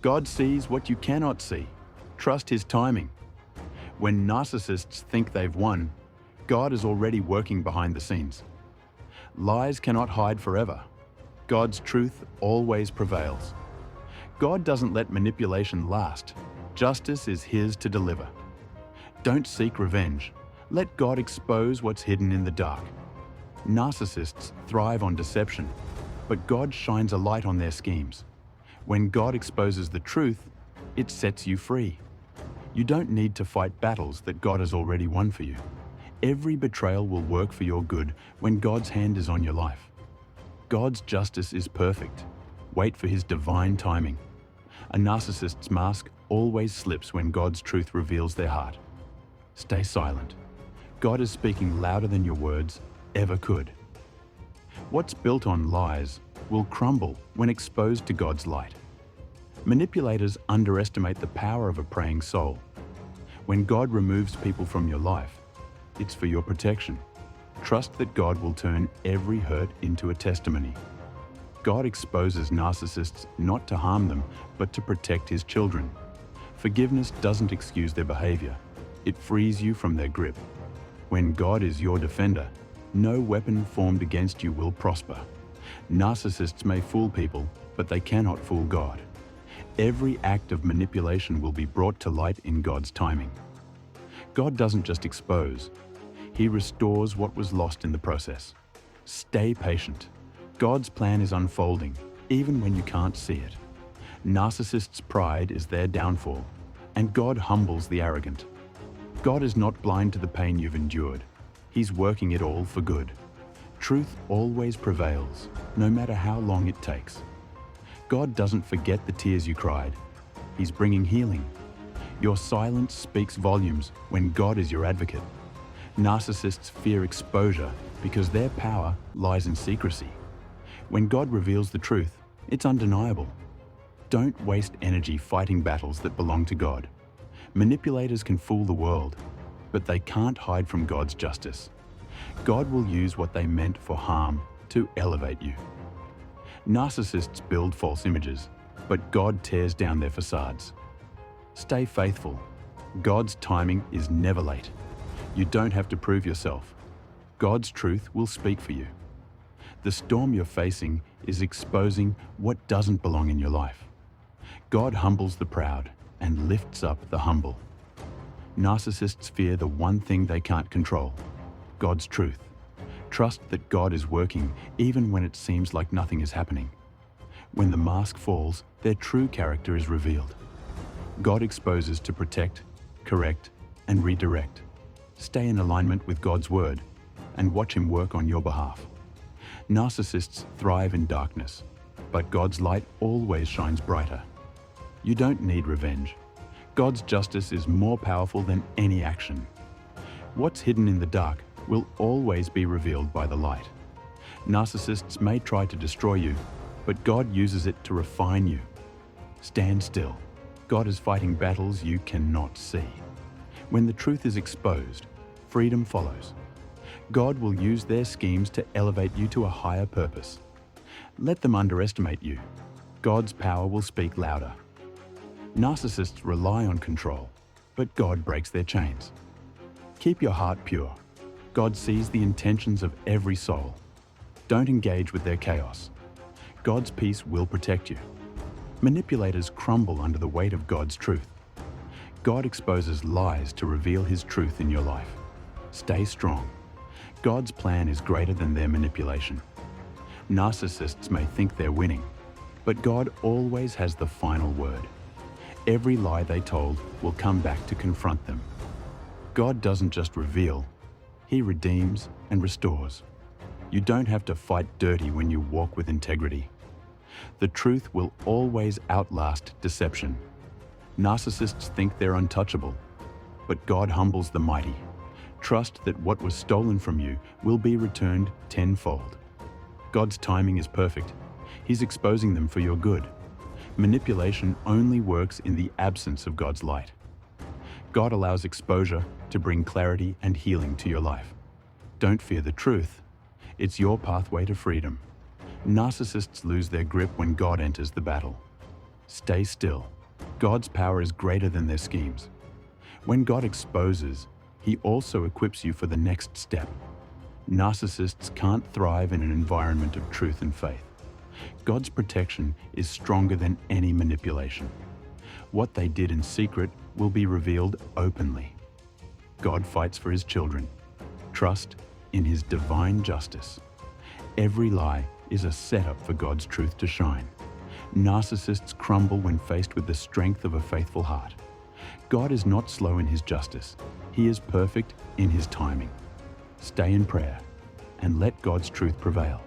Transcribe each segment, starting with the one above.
God sees what you cannot see. Trust His timing. When narcissists think they've won, God is already working behind the scenes. Lies cannot hide forever. God's truth always prevails. God doesn't let manipulation last. Justice is His to deliver. Don't seek revenge. Let God expose what's hidden in the dark. Narcissists thrive on deception, but God shines a light on their schemes. When God exposes the truth, it sets you free. You don't need to fight battles that God has already won for you. Every betrayal will work for your good when God's hand is on your life. God's justice is perfect. Wait for His divine timing. A narcissist's mask always slips when God's truth reveals their heart. Stay silent. God is speaking louder than your words ever could. What's built on lies will crumble when exposed to God's light. Manipulators underestimate the power of a praying soul. When God removes people from your life, it's for your protection. Trust that God will turn every hurt into a testimony. God exposes narcissists not to harm them, but to protect His children. Forgiveness doesn't excuse their behavior. It frees you from their grip. When God is your defender, no weapon formed against you will prosper. Narcissists may fool people, but they cannot fool God. Every act of manipulation will be brought to light in God's timing. God doesn't just expose. He restores what was lost in the process. Stay patient. God's plan is unfolding, even when you can't see it. Narcissists' pride is their downfall, and God humbles the arrogant. God is not blind to the pain you've endured. He's working it all for good. Truth always prevails, no matter how long it takes. God doesn't forget the tears you cried. He's bringing healing. Your silence speaks volumes when God is your advocate. Narcissists fear exposure because their power lies in secrecy. When God reveals the truth, it's undeniable. Don't waste energy fighting battles that belong to God. Manipulators can fool the world, but they can't hide from God's justice. God will use what they meant for harm to elevate you. Narcissists build false images, but God tears down their facades. Stay faithful. God's timing is never late. You don't have to prove yourself. God's truth will speak for you. The storm you're facing is exposing what doesn't belong in your life. God humbles the proud and lifts up the humble. Narcissists fear the one thing they can't control, God's truth. Trust that God is working even when it seems like nothing is happening. When the mask falls, their true character is revealed. God exposes to protect, correct, and redirect. Stay in alignment with God's word and watch Him work on your behalf. Narcissists thrive in darkness, but God's light always shines brighter. You don't need revenge. God's justice is more powerful than any action. What's hidden in the dark will always be revealed by the light. Narcissists may try to destroy you, but God uses it to refine you. Stand still. God is fighting battles you cannot see. When the truth is exposed, freedom follows. God will use their schemes to elevate you to a higher purpose. Let them underestimate you. God's power will speak louder. Narcissists rely on control, but God breaks their chains. Keep your heart pure. God sees the intentions of every soul. Don't engage with their chaos. God's peace will protect you. Manipulators crumble under the weight of God's truth. God exposes lies to reveal His truth in your life. Stay strong. God's plan is greater than their manipulation. Narcissists may think they're winning, but God always has the final word. Every lie they told will come back to confront them. God doesn't just reveal, He redeems and restores. You don't have to fight dirty when you walk with integrity. The truth will always outlast deception. Narcissists think they're untouchable, but God humbles the mighty. Trust that what was stolen from you will be returned tenfold. God's timing is perfect. He's exposing them for your good. Manipulation only works in the absence of God's light. God allows exposure to bring clarity and healing to your life. Don't fear the truth. It's your pathway to freedom. Narcissists lose their grip when God enters the battle. Stay still. God's power is greater than their schemes. When God exposes, He also equips you for the next step. Narcissists can't thrive in an environment of truth and faith. God's protection is stronger than any manipulation. What they did in secret will be revealed openly. God fights for His children. Trust in His divine justice. Every lie is a setup for God's truth to shine. Narcissists crumble when faced with the strength of a faithful heart. God is not slow in His justice. He is perfect in His timing. Stay in prayer and let God's truth prevail.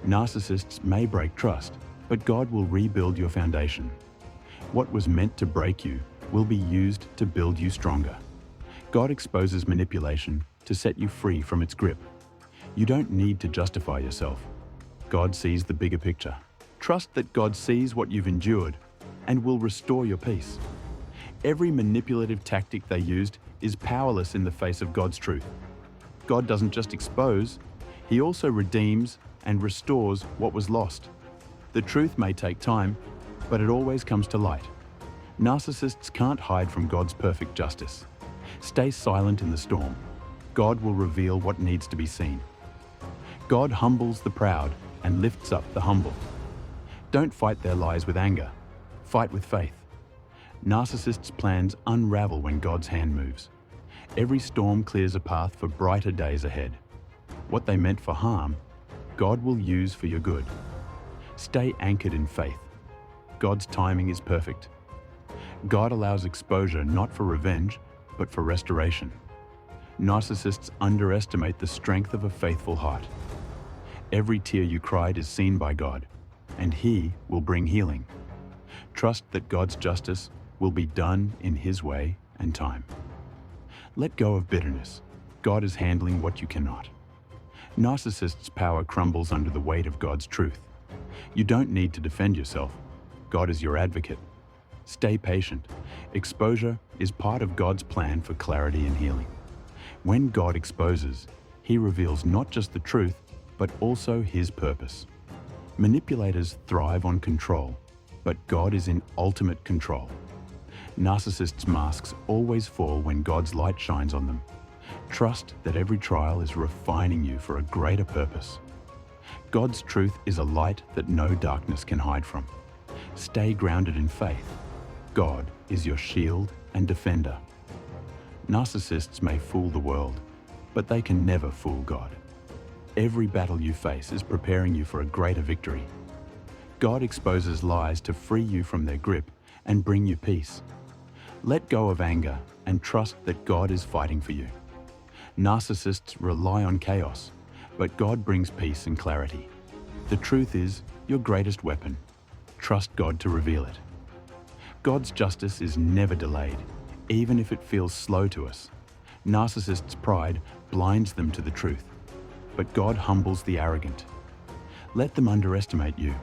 Narcissists may break trust, but God will rebuild your foundation. What was meant to break you will be used to build you stronger. God exposes manipulation to set you free from its grip. You don't need to justify yourself. God sees the bigger picture. Trust that God sees what you've endured and will restore your peace. Every manipulative tactic they used is powerless in the face of God's truth. God doesn't just expose, He also redeems and restores what was lost. The truth may take time, but it always comes to light. Narcissists can't hide from God's perfect justice. Stay silent in the storm. God will reveal what needs to be seen. God humbles the proud and lifts up the humble. Don't fight their lies with anger. Fight with faith. Narcissists' plans unravel when God's hand moves. Every storm clears a path for brighter days ahead. What they meant for harm, God will use for your good. Stay anchored in faith. God's timing is perfect. God allows exposure not for revenge, but for restoration. Narcissists underestimate the strength of a faithful heart. Every tear you cried is seen by God, and He will bring healing. Trust that God's justice will be done in His way and time. Let go of bitterness. God is handling what you cannot. Narcissists' power crumbles under the weight of God's truth. You don't need to defend yourself. God is your advocate. Stay patient. Exposure is part of God's plan for clarity and healing. When God exposes, He reveals not just the truth, but also His purpose. Manipulators thrive on control, but God is in ultimate control. Narcissists' masks always fall when God's light shines on them. Trust that every trial is refining you for a greater purpose. God's truth is a light that no darkness can hide from. Stay grounded in faith. God is your shield and defender. Narcissists may fool the world, but they can never fool God. Every battle you face is preparing you for a greater victory. God exposes lies to free you from their grip and bring you peace. Let go of anger and trust that God is fighting for you. Narcissists rely on chaos, but God brings peace and clarity. The truth is your greatest weapon. Trust God to reveal it. God's justice is never delayed, even if it feels slow to us. Narcissists' pride blinds them to the truth, but God humbles the arrogant. Let them underestimate you.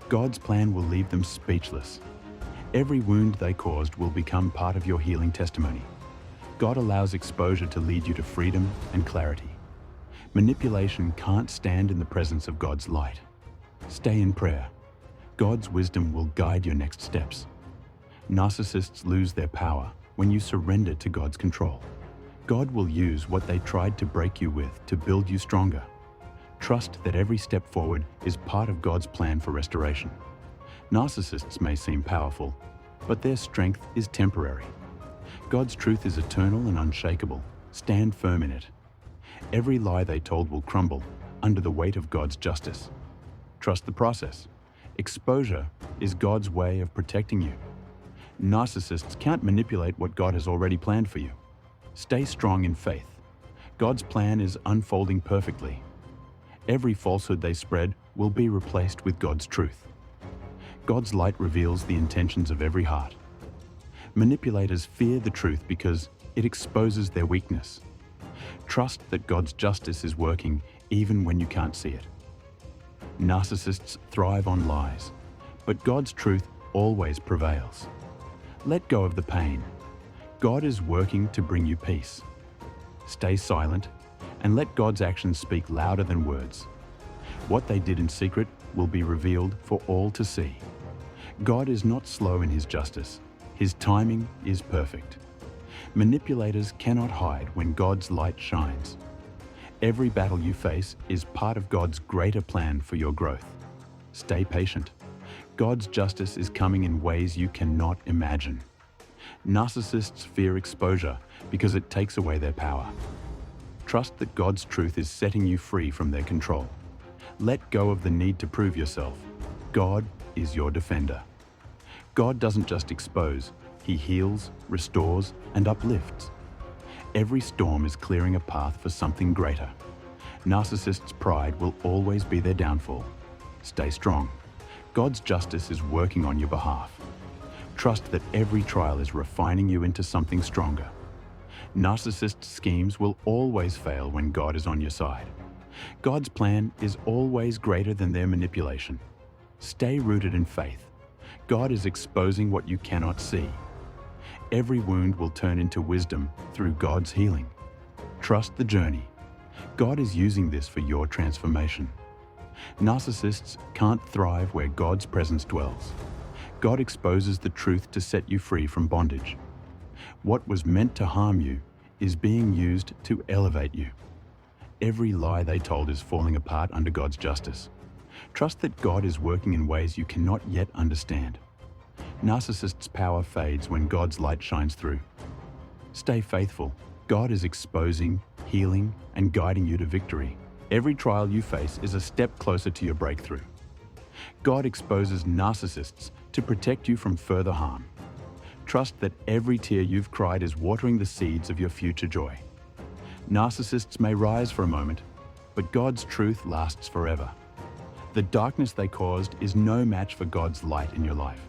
God's plan will leave them speechless. Every wound they caused will become part of your healing testimony. God allows exposure to lead you to freedom and clarity. Manipulation can't stand in the presence of God's light. Stay in prayer. God's wisdom will guide your next steps. Narcissists lose their power when you surrender to God's control. God will use what they tried to break you with to build you stronger. Trust that every step forward is part of God's plan for restoration. Narcissists may seem powerful, but their strength is temporary. God's truth is eternal and unshakable. Stand firm in it. Every lie they told will crumble under the weight of God's justice. Trust the process. Exposure is God's way of protecting you. Narcissists can't manipulate what God has already planned for you. Stay strong in faith. God's plan is unfolding perfectly. Every falsehood they spread will be replaced with God's truth. God's light reveals the intentions of every heart. Manipulators fear the truth because it exposes their weakness. Trust that God's justice is working even when you can't see it. Narcissists thrive on lies, but God's truth always prevails. Let go of the pain. God is working to bring you peace. Stay silent and let God's actions speak louder than words. What they did in secret will be revealed for all to see. God is not slow in his justice. His timing is perfect. Manipulators cannot hide when God's light shines. Every battle you face is part of God's greater plan for your growth. Stay patient. God's justice is coming in ways you cannot imagine. Narcissists fear exposure because it takes away their power. Trust that God's truth is setting you free from their control. Let go of the need to prove yourself. God is your defender. God doesn't just expose, he heals, restores, and uplifts. Every storm is clearing a path for something greater. Narcissists' pride will always be their downfall. Stay strong. God's justice is working on your behalf. Trust that every trial is refining you into something stronger. Narcissist schemes will always fail when God is on your side. God's plan is always greater than their manipulation. Stay rooted in faith. God is exposing what you cannot see. Every wound will turn into wisdom through God's healing. Trust the journey. God is using this for your transformation. Narcissists can't thrive where God's presence dwells. God exposes the truth to set you free from bondage. What was meant to harm you is being used to elevate you. Every lie they told is falling apart under God's justice. Trust that God is working in ways you cannot yet understand. Narcissists' power fades when God's light shines through. Stay faithful. God is exposing, healing, and guiding you to victory. Every trial you face is a step closer to your breakthrough. God exposes narcissists to protect you from further harm. Trust that every tear you've cried is watering the seeds of your future joy. Narcissists may rise for a moment, but God's truth lasts forever. The darkness they caused is no match for God's light in your life.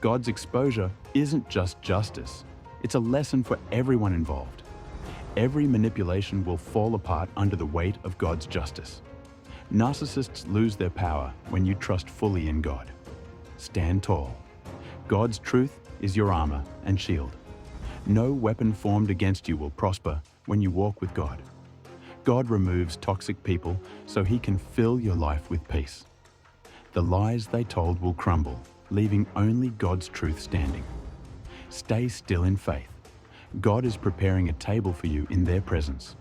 God's exposure isn't just justice, it's a lesson for everyone involved. Every manipulation will fall apart under the weight of God's justice. Narcissists lose their power when you trust fully in God. Stand tall. God's truth is your armor and shield. No weapon formed against you will prosper when you walk with God. God removes toxic people so he can fill your life with peace. The lies they told will crumble, leaving only God's truth standing. Stay still in faith. God is preparing a table for you in their presence.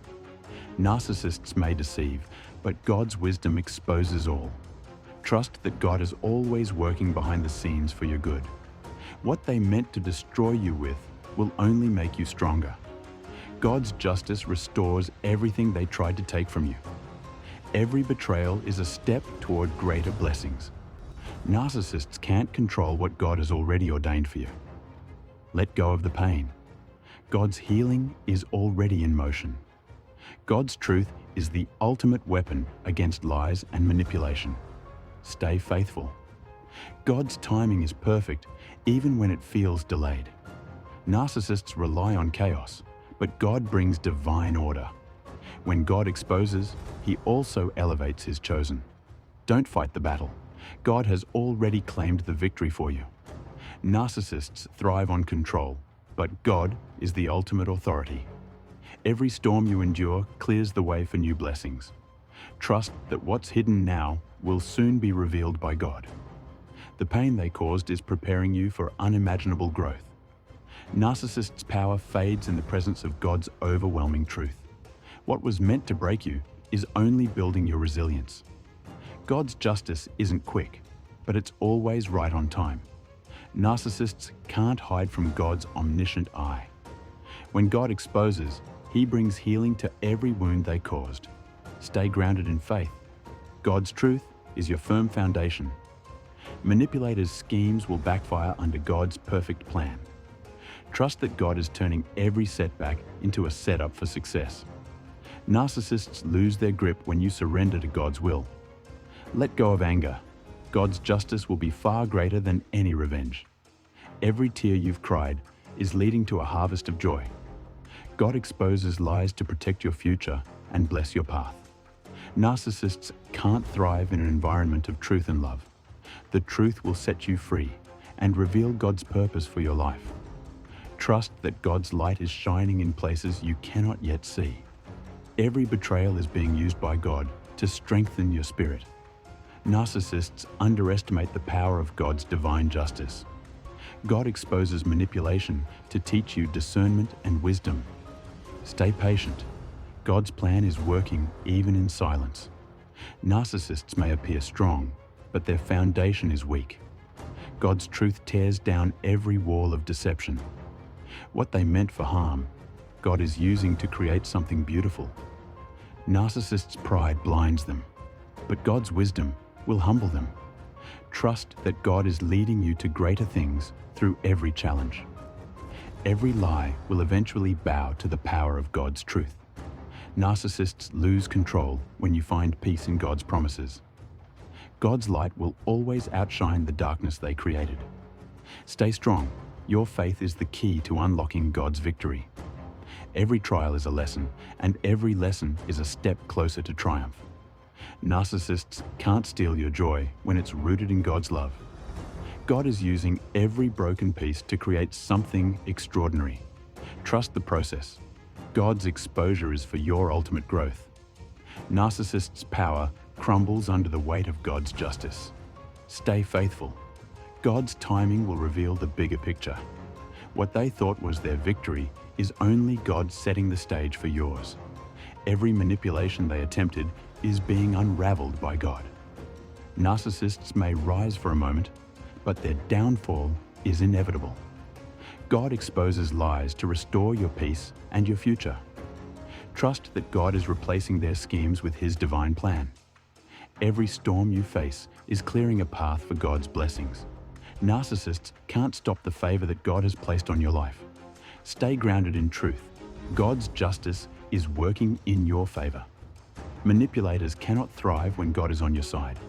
Narcissists may deceive, but God's wisdom exposes all. Trust that God is always working behind the scenes for your good. What they meant to destroy you with will only make you stronger. God's justice restores everything they tried to take from you. Every betrayal is a step toward greater blessings. Narcissists can't control what God has already ordained for you. Let go of the pain. God's healing is already in motion. God's truth is the ultimate weapon against lies and manipulation. Stay faithful. God's timing is perfect, even when it feels delayed. Narcissists rely on chaos, but God brings divine order. When God exposes, he also elevates his chosen. Don't fight the battle. God has already claimed the victory for you. Narcissists thrive on control, but God is the ultimate authority. Every storm you endure clears the way for new blessings. Trust that what's hidden now will soon be revealed by God. The pain they caused is preparing you for unimaginable growth. Narcissists' power fades in the presence of God's overwhelming truth. What was meant to break you is only building your resilience. God's justice isn't quick, but it's always right on time. Narcissists can't hide from God's omniscient eye. When God exposes, he brings healing to every wound they caused. Stay grounded in faith. God's truth is your firm foundation. Manipulators' schemes will backfire under God's perfect plan. Trust that God is turning every setback into a setup for success. Narcissists lose their grip when you surrender to God's will. Let go of anger. God's justice will be far greater than any revenge. Every tear you've cried is leading to a harvest of joy. God exposes lies to protect your future and bless your path. Narcissists can't thrive in an environment of truth and love. The truth will set you free and reveal God's purpose for your life. Trust that God's light is shining in places you cannot yet see. Every betrayal is being used by God to strengthen your spirit. Narcissists underestimate the power of God's divine justice. God exposes manipulation to teach you discernment and wisdom. Stay patient. God's plan is working even in silence. Narcissists may appear strong, but their foundation is weak. God's truth tears down every wall of deception. What they meant for harm, God is using to create something beautiful. Narcissists' pride blinds them, but God's wisdom will humble them. Trust that God is leading you to greater things through every challenge. Every lie will eventually bow to the power of God's truth. Narcissists lose control when you find peace in God's promises. God's light will always outshine the darkness they created. Stay strong. Your faith is the key to unlocking God's victory. Every trial is a lesson, and every lesson is a step closer to triumph. Narcissists can't steal your joy when it's rooted in God's love. God is using every broken piece to create something extraordinary. Trust the process. God's exposure is for your ultimate growth. Narcissists' power crumbles under the weight of God's justice. Stay faithful. God's timing will reveal the bigger picture. What they thought was their victory is only God setting the stage for yours. Every manipulation they attempted is being unraveled by God. Narcissists may rise for a moment, but their downfall is inevitable. God exposes lies to restore your peace and your future. Trust that God is replacing their schemes with His divine plan. Every storm you face is clearing a path for God's blessings. Narcissists can't stop the favor that God has placed on your life. Stay grounded in truth. God's justice is working in your favor. Manipulators cannot thrive when God is on your side.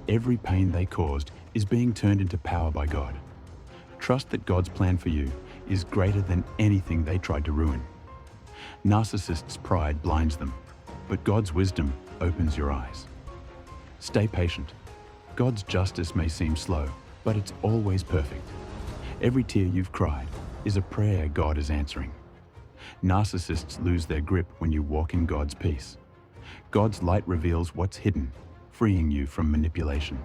Every pain they caused is being turned into power by God. Trust that God's plan for you is greater than anything they tried to ruin. Narcissists' pride blinds them, but God's wisdom opens your eyes. Stay patient. God's justice may seem slow, but it's always perfect. Every tear you've cried is a prayer God is answering. Narcissists lose their grip when you walk in God's peace. God's light reveals what's hidden, freeing you from manipulation.